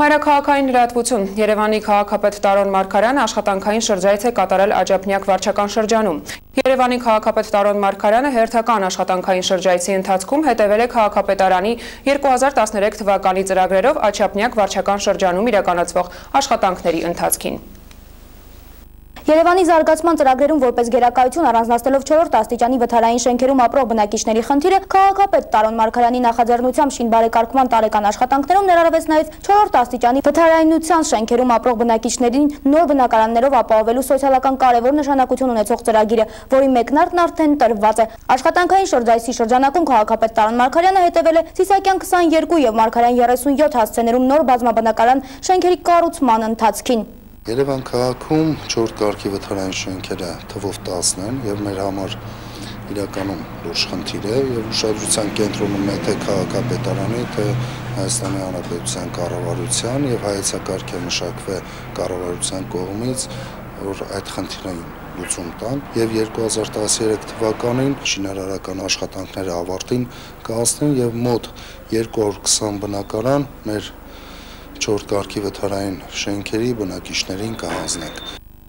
Մայրաքաղաքային լրատվություն Երևանի քաղաքապետ Տարոն Մարգարյանը աշխատանքային շրջայց է կատարել Աջափնյակ վարչական շրջանում։ Երևանի քաղաքապետ Տարոն Մարգարյանը հերթական աշխատանքային շրջայցի ընթացքում հետևել է քաղաքապետարանի 2013 թվականի ծրագրերով Աջափնյակ վարչական շրջանում իրականացվող աշխատանքների ընթացքին։ Երևանի զարգացման ծրագրերում որպես գերակայություն առանձնացնելով 4-րդ աստիճանի վթարային շենքերում ապրող բնակիչների խնդիրը, քաղաքապետ Տարոն Մարգարյանի նախաձեռնությամբ շինբարեկարգման տարեկան աշխատանքներում ներառվեց նաև 4-րդ աստիճանի վթարայնության շենքերում ապրող բնակիչներին նոր բնակարաններով ապահովելու սոցիալական կարևոր նշանակություն ունեցող ծրագիրը, որի մեկնարկն արդեն տրված է։ Աշխատանքային շրջայցի շրջանակում քաղաքապետ Տարոն Մարգարյանը հետևել է Սիսակյան 22 եւ Մարգարյան 37 հասցեներում նոր բազմաբնակարան շենքերի կառուցման ընթացքին։ Երևան քաղաքում 4 կարգի վթարային շենքերը թվով 10 են եւ մեր համար իրականում լուրջ խնդիր է եւ ուշադրության կենտրոնում է թե քաղաքապետարանի, թե Հայաստանի Հանրապետության կառավարության եւ հայեցակարգը մշակվե կառավարության կողմից, որ այդ խնդիրային լուծում տան եւ 2013 թվականին շինարարական աշխատանքները ավարտին կհասնեն եւ մոտ 220 բնակարան մեր 4 կարգի վթարային շենքերի բնակիչներին կհանձնենք։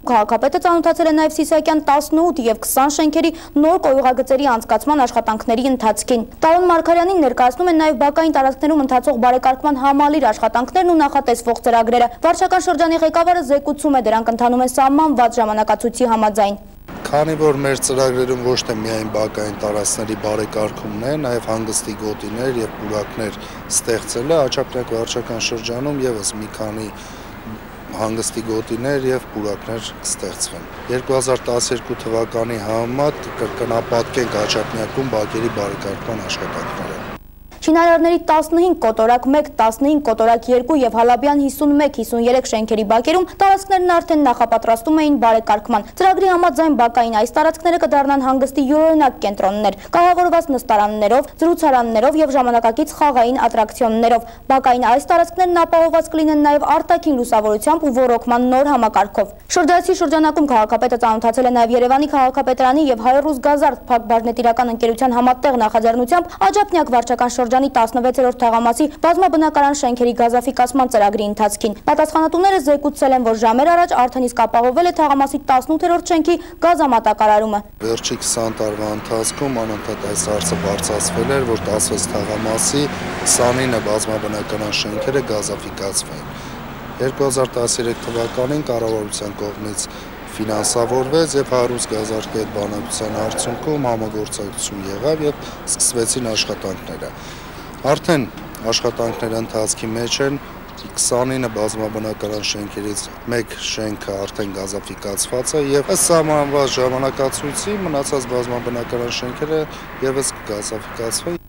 Քաղաքապետը ծանոթացել է նաև Սիսակյան 18 եւ 20 շենքերի նոր կոյուղագծերի անցկացման աշխատանքների ընթացքին։ Տարոն Մարգարյանին ներկայացնում են նաև բակային տարածքներում ընթացող բարեկարգման համալիր աշխատանքներն ու նախատեսվող ծրագրերը։ Վարչական շրջանի ղեկավարը զեկուցում է, դրանք ընթանում են սահմանված ժամանակացույցի համաձայն։ Քանի որ մեր ծրագրերում ոչ թե միայն բակային տարածքների բարեկարգումն է, նաև հանգստի գոտիներ եւ պուրակներ ստեղծելը Աջափնյակ վարչական շրջանում եւս մի քանի հանգստի գոտիներ եւ պուրակներ կստեղծվեն։ 2012 թվականի համեմատ կրկնապատկենք Աջափնյակում բակերի բարեկարգման աշխատանքները։ Շինարարների 15 կոտորակ 1, 15 կոտորակ 2 եւ Հալաբյան 51-53 շենքերի բակերում տարածքներն արդեն նախապատրաստում էին բարեկարգման։ Ծրագրի համաձայն բակային այս տարածքները կդառնան հանգստի յուրօրինակ կենտրոններ, կահավորված նստարաններով, զրուցարաններով եւ ժամանակակից խաղային ատրակցիոններով։ Բակային այս տարածքներն ապահովված կլինեն նաեւ արտաքին լուսավորությամբ ու ոռոգման նոր համակարգով։ Շրջայցի շրջանակում քաղաքապետը ծանոթացել է նաեւ Երևանի քաղաքապետարանի եւ Հայ-Ռուսգազարդ Փակ բաժնետիրական ընկերության համատեղ նախաձեռնությամբ Աջափնյակ վարչական շրջանի 16-րդ թաղամասի բազմաբնակարան շենքերի գազաֆիկացման ծրագրի ընթացքին։ Պատասխանատուները զեկուցել են, որ ժամեր առաջ արդեն իսկ ապահովել է թաղամասի 18-րդ շենքի գազամատակարարումը։ Վերջի 20 տարվա ընթացքում անընդհատ այս հարցը բարձրացվել էր, որ 16 թաղամասի 29 բազմաբնակարան շենքերը գազաֆիկացվեն։ 2013 թվականին կառավարության կողմից ֆինանսավորվեց եւ Հայ-Ռուսգազարդ բանակցության արդյունքում համագործակցություն եղավ եւ սկսվեցին աշխատանքները։ Արդեն աշխատանքները ընթացքի մեջ են 29 բազմաբնակարան շենքերից մեկ շենքը արդեն գազաֆիկացված է եւ ըստ սահմանված ժամանակացույցի մնացած բազմաբնակարան շենքերը եւս կգազաֆիկացվեն։